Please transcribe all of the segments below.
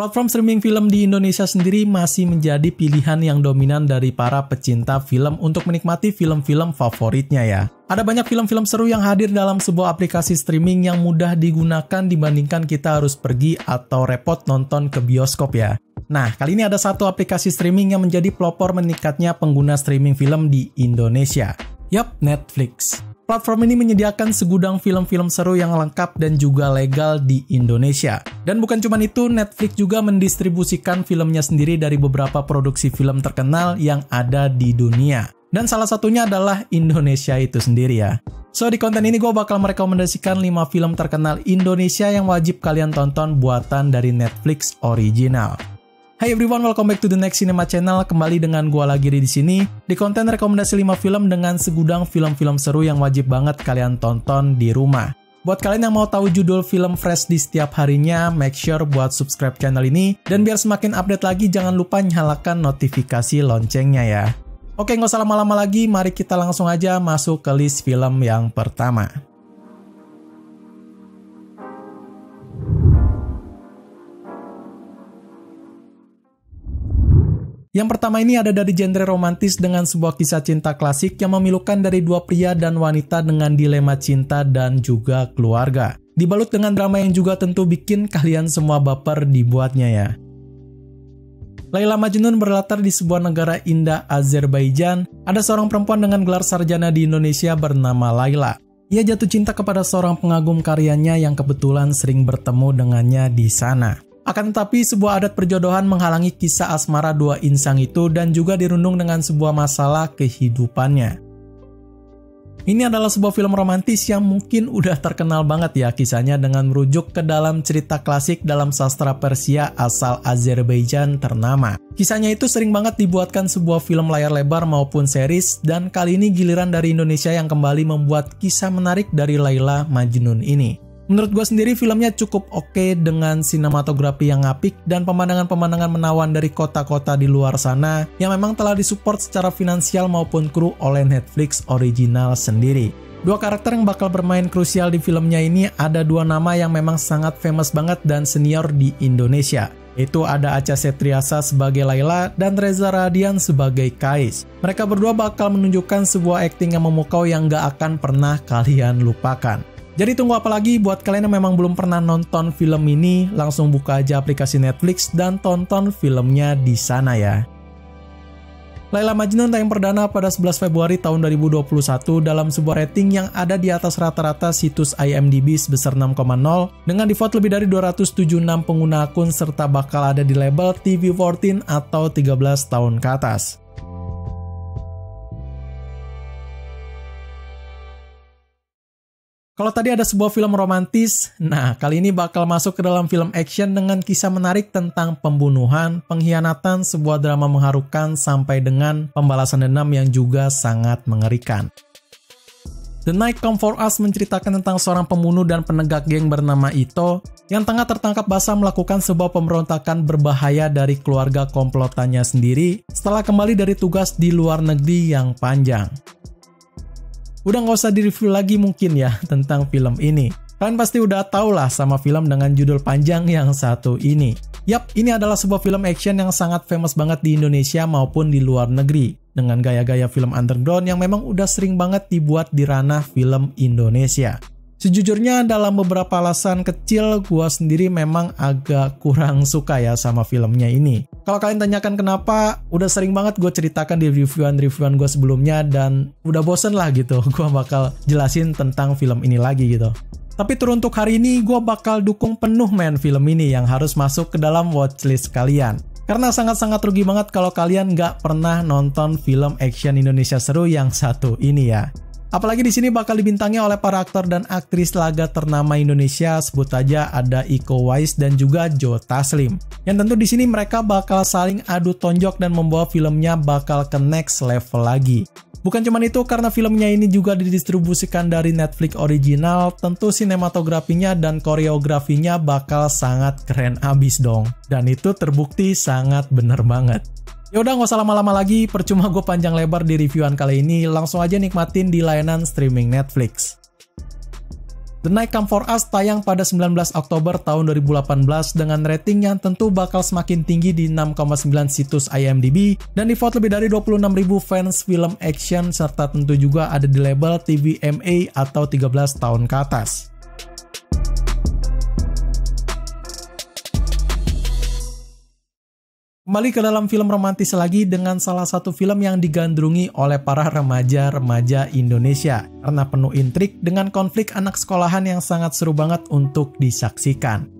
Platform streaming film di Indonesia sendiri masih menjadi pilihan yang dominan dari para pecinta film untuk menikmati film-film favoritnya ya. Ada banyak film-film seru yang hadir dalam sebuah aplikasi streaming yang mudah digunakan dibandingkan kita harus pergi atau repot nonton ke bioskop ya. Nah, kali ini ada satu aplikasi streaming yang menjadi pelopor meningkatnya pengguna streaming film di Indonesia. Yap, Netflix. Platform ini menyediakan segudang film-film seru yang lengkap dan juga legal di Indonesia. Dan bukan cuma itu, Netflix juga mendistribusikan filmnya sendiri dari beberapa produksi film terkenal yang ada di dunia. Dan salah satunya adalah Indonesia itu sendiri ya. So, di konten ini gue bakal merekomendasikan 5 film terkenal Indonesia yang wajib kalian tonton buatan dari Netflix original. Hai everyone, welcome back to the Next Cinema Channel. Kembali dengan gua lagi di sini di konten rekomendasi 5 film dengan segudang film-film seru yang wajib banget kalian tonton di rumah. Buat kalian yang mau tahu judul film fresh di setiap harinya, make sure buat subscribe channel ini, dan biar semakin update lagi jangan lupa nyalakan notifikasi loncengnya ya. Oke, nggak usah lama-lama lagi, mari kita langsung aja masuk ke list film yang pertama. Yang pertama ini ada dari genre romantis dengan sebuah kisah cinta klasik yang memilukan dari dua pria dan wanita dengan dilema cinta dan juga keluarga. Dibalut dengan drama yang juga tentu bikin kalian semua baper dibuatnya ya. Laila Majnun berlatar di sebuah negara indah Azerbaijan. Ada seorang perempuan dengan gelar sarjana di Indonesia bernama Laila. Ia jatuh cinta kepada seorang pengagum karyanya yang kebetulan sering bertemu dengannya di sana. Akan tetapi sebuah adat perjodohan menghalangi kisah asmara dua insan itu dan juga dirundung dengan sebuah masalah kehidupannya. Ini adalah sebuah film romantis yang mungkin udah terkenal banget ya kisahnya dengan merujuk ke dalam cerita klasik dalam sastra Persia asal Azerbaijan ternama. Kisahnya itu sering banget dibuatkan sebuah film layar lebar maupun series, dan kali ini giliran dari Indonesia yang kembali membuat kisah menarik dari Laila Majnun ini. Menurut gue sendiri filmnya cukup oke dengan sinematografi yang apik dan pemandangan-pemandangan menawan dari kota-kota di luar sana yang memang telah disupport secara finansial maupun kru oleh Netflix original sendiri. Dua karakter yang bakal bermain krusial di filmnya ini ada dua nama yang memang sangat famous banget dan senior di Indonesia. Itu ada Acha Septriasa sebagai Laila dan Reza Radian sebagai Kais. Mereka berdua bakal menunjukkan sebuah akting yang memukau yang gak akan pernah kalian lupakan. Jadi tunggu apa lagi buat kalian yang memang belum pernah nonton film ini, langsung buka aja aplikasi Netflix dan tonton filmnya di sana ya. Laila Majnun tayang perdana pada 11 Februari tahun 2021 dalam sebuah rating yang ada di atas rata-rata situs IMDb sebesar 6,0 dengan di-vote lebih dari 276 pengguna akun serta bakal ada di label TV14 atau 13 tahun ke atas. Kalau tadi ada sebuah film romantis, nah kali ini bakal masuk ke dalam film action dengan kisah menarik tentang pembunuhan, pengkhianatan, sebuah drama mengharukan, sampai dengan pembalasan dendam yang juga sangat mengerikan. The Night Come For Us menceritakan tentang seorang pembunuh dan penegak geng bernama Ito yang tengah tertangkap basah melakukan sebuah pemberontakan berbahaya dari keluarga komplotannya sendiri setelah kembali dari tugas di luar negeri yang panjang. Udah nggak usah direview lagi mungkin ya tentang film ini. Kalian pasti udah tau lah sama film dengan judul panjang yang satu ini. Yap, ini adalah sebuah film action yang sangat famous banget di Indonesia maupun di luar negeri. Dengan gaya-gaya film underground yang memang udah sering banget dibuat di ranah film Indonesia. Sejujurnya dalam beberapa alasan kecil, gua sendiri memang agak kurang suka ya sama filmnya ini. Kalau kalian tanyakan kenapa, udah sering banget gue ceritakan di reviewan gue sebelumnya dan udah bosen lah gitu. Gue bakal jelasin tentang film ini lagi gitu. Tapi teruntuk hari ini, gue bakal dukung penuh film ini yang harus masuk ke dalam watchlist kalian. Karena sangat-sangat rugi banget kalau kalian nggak pernah nonton film action Indonesia seru yang satu ini ya. Apalagi di sini bakal dibintangi oleh para aktor dan aktris laga ternama Indonesia, sebut aja ada Iko Uwais dan juga Joe Taslim. Yang tentu di sini mereka bakal saling adu tonjok dan membawa filmnya bakal ke next level lagi. Bukan cuma itu, karena filmnya ini juga didistribusikan dari Netflix original, tentu sinematografinya dan koreografinya bakal sangat keren abis dong. Dan itu terbukti sangat bener banget. Yaudah nggak usah lama-lama lagi, percuma gue panjang lebar di reviewan kali ini, langsung aja nikmatin di layanan streaming Netflix. The Night Come For Us tayang pada 19 Oktober tahun 2018 dengan rating yang tentu bakal semakin tinggi di 6,9 situs IMDb dan di-vote lebih dari 26.000 fans film action serta tentu juga ada di label TVMA atau 13 tahun ke atas. Kembali ke dalam film romantis lagi dengan salah satu film yang digandrungi oleh para remaja-remaja Indonesia karena penuh intrik dengan konflik anak sekolahan yang sangat seru banget untuk disaksikan.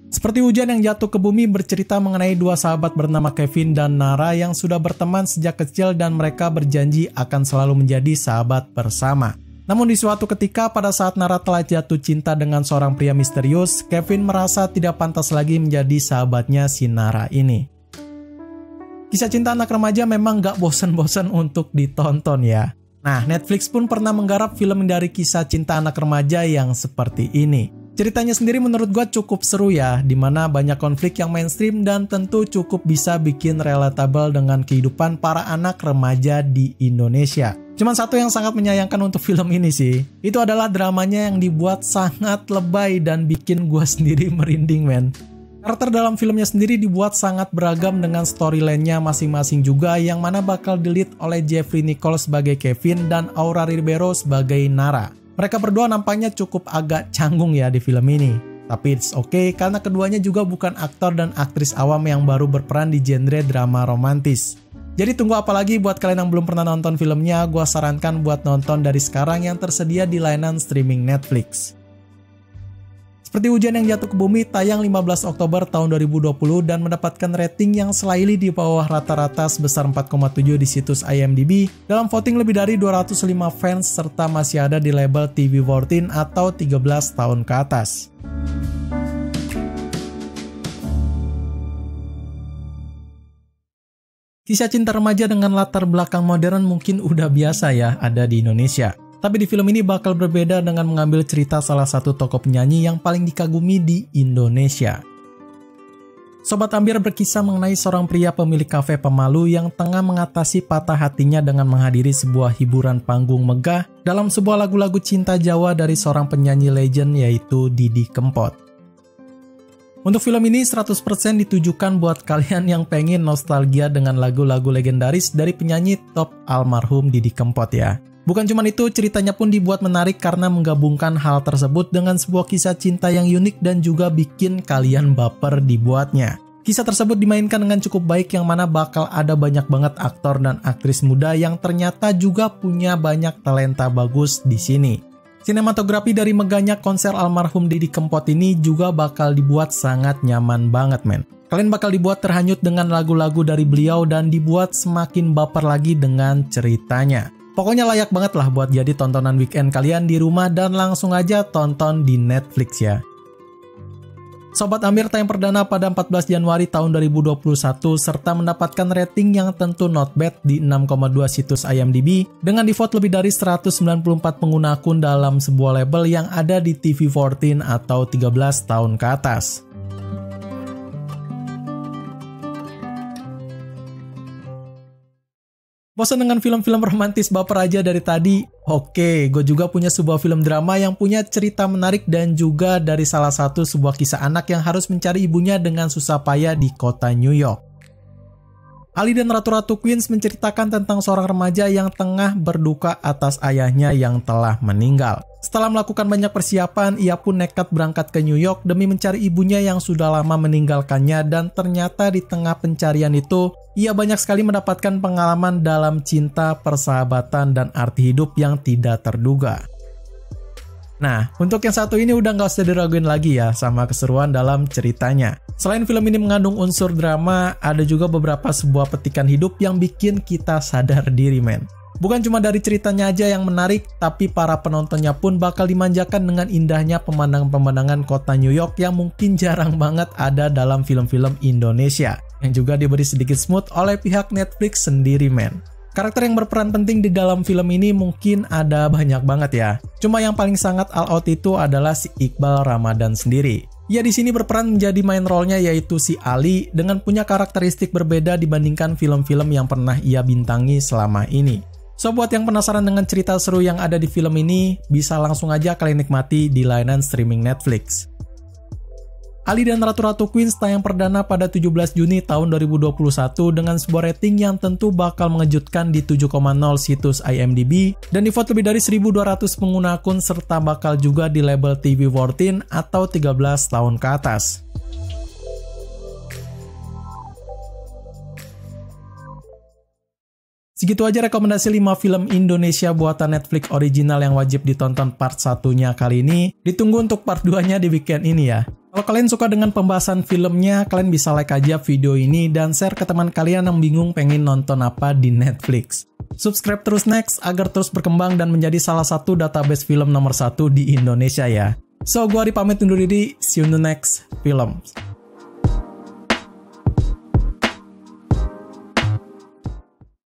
Seperti hujan yang jatuh ke bumi bercerita mengenai dua sahabat bernama Kevin dan Nara yang sudah berteman sejak kecil dan mereka berjanji akan selalu menjadi sahabat bersama. Namun di suatu ketika pada saat Nara telah jatuh cinta dengan seorang pria misterius, Kevin merasa tidak pantas lagi menjadi sahabatnya si Nara ini. Kisah cinta anak remaja memang gak bosan-bosan untuk ditonton ya. Nah, Netflix pun pernah menggarap film dari kisah cinta anak remaja yang seperti ini. Ceritanya sendiri menurut gue cukup seru ya, dimana banyak konflik yang mainstream dan tentu cukup bisa bikin relatable dengan kehidupan para anak remaja di Indonesia. Cuman satu yang sangat menyayangkan untuk film ini sih, itu adalah dramanya yang dibuat sangat lebay dan bikin gue sendiri merinding men. Karakter dalam filmnya sendiri dibuat sangat beragam dengan storyline-nya masing-masing juga yang mana bakal di-lead oleh Jeffrey Nicole sebagai Kevin dan Aura Ribeiro sebagai Nara. Mereka berdua nampaknya cukup agak canggung ya di film ini. Tapi it's okay karena keduanya juga bukan aktor dan aktris awam yang baru berperan di genre drama romantis. Jadi tunggu apa lagi buat kalian yang belum pernah nonton filmnya, gue sarankan buat nonton dari sekarang yang tersedia di layanan streaming Netflix. Seperti hujan yang jatuh ke bumi tayang 15 Oktober tahun 2020 dan mendapatkan rating yang slightly di bawah rata-rata sebesar 4,7 di situs IMDb dalam voting lebih dari 205 fans serta masih ada di label TV14 atau 13 tahun ke atas. Kisah cinta remaja dengan latar belakang modern mungkin udah biasa ya ada di Indonesia. Tapi di film ini bakal berbeda dengan mengambil cerita salah satu tokoh penyanyi yang paling dikagumi di Indonesia. Sobat Ambir berkisah mengenai seorang pria pemilik kafe pemalu yang tengah mengatasi patah hatinya dengan menghadiri sebuah hiburan panggung megah dalam sebuah lagu-lagu cinta Jawa dari seorang penyanyi legend yaitu Didi Kempot. Untuk film ini 100% ditujukan buat kalian yang pengen nostalgia dengan lagu-lagu legendaris dari penyanyi top almarhum Didi Kempot ya. Bukan cuma itu, ceritanya pun dibuat menarik karena menggabungkan hal tersebut dengan sebuah kisah cinta yang unik dan juga bikin kalian baper dibuatnya. Kisah tersebut dimainkan dengan cukup baik yang mana bakal ada banyak banget aktor dan aktris muda yang ternyata juga punya banyak talenta bagus di sini. Sinematografi dari megahnya konser almarhum Didi Kempot ini juga bakal dibuat sangat nyaman banget men. Kalian bakal dibuat terhanyut dengan lagu-lagu dari beliau dan dibuat semakin baper lagi dengan ceritanya. Pokoknya layak banget lah buat jadi tontonan weekend kalian di rumah dan langsung aja tonton di Netflix ya. Sobat Amir tayang perdana pada 14 Januari tahun 2021 serta mendapatkan rating yang tentu not bad di 6,2 situs IMDb dengan di-vote lebih dari 194 pengguna akun dalam sebuah label yang ada di TV14 atau 13 tahun ke atas. Bosan dengan film-film romantis baper aja dari tadi? Oke, gue juga punya sebuah film drama yang punya cerita menarik dan juga dari salah satu sebuah kisah anak yang harus mencari ibunya dengan susah payah di kota New York. Ali dan Ratu-Ratu Queens menceritakan tentang seorang remaja yang tengah berduka atas ayahnya yang telah meninggal. Setelah melakukan banyak persiapan, ia pun nekat berangkat ke New York demi mencari ibunya yang sudah lama meninggalkannya dan ternyata di tengah pencarian itu, ia banyak sekali mendapatkan pengalaman dalam cinta, persahabatan, dan arti hidup yang tidak terduga. Nah, untuk yang satu ini udah nggak usah diraguin lagi ya sama keseruan dalam ceritanya. Selain film ini mengandung unsur drama, ada juga beberapa sebuah petikan hidup yang bikin kita sadar diri men. Bukan cuma dari ceritanya aja yang menarik, tapi para penontonnya pun bakal dimanjakan dengan indahnya pemandangan-pemandangan kota New York yang mungkin jarang banget ada dalam film-film Indonesia, yang juga diberi sedikit smooth oleh pihak Netflix sendiri men. Karakter yang berperan penting di dalam film ini mungkin ada banyak banget ya. Cuma yang paling sangat all out itu adalah si Iqbal Ramadan sendiri. Ia di sini berperan menjadi main role-nya yaitu si Ali dengan punya karakteristik berbeda dibandingkan film-film yang pernah ia bintangi selama ini. So, buat yang penasaran dengan cerita seru yang ada di film ini, bisa langsung aja kalian nikmati di layanan streaming Netflix. Ali dan Ratu-Ratu Queens tayang perdana pada 17 Juni tahun 2021 dengan sebuah rating yang tentu bakal mengejutkan di 7,0 situs IMDb dan di-vote lebih dari 1.200 pengguna akun serta bakal juga di label TV-14 atau 13 tahun ke atas. Segitu aja rekomendasi 5 film Indonesia buatan Netflix original yang wajib ditonton part 1-nya kali ini. Ditunggu untuk part 2-nya di weekend ini ya. Kalau kalian suka dengan pembahasan filmnya, kalian bisa like aja video ini dan share ke teman kalian yang bingung pengen nonton apa di Netflix. Subscribe terus Next agar terus berkembang dan menjadi salah satu database film nomor 1 di Indonesia ya. So, gua Ari pamit undur diri. See you in the next film.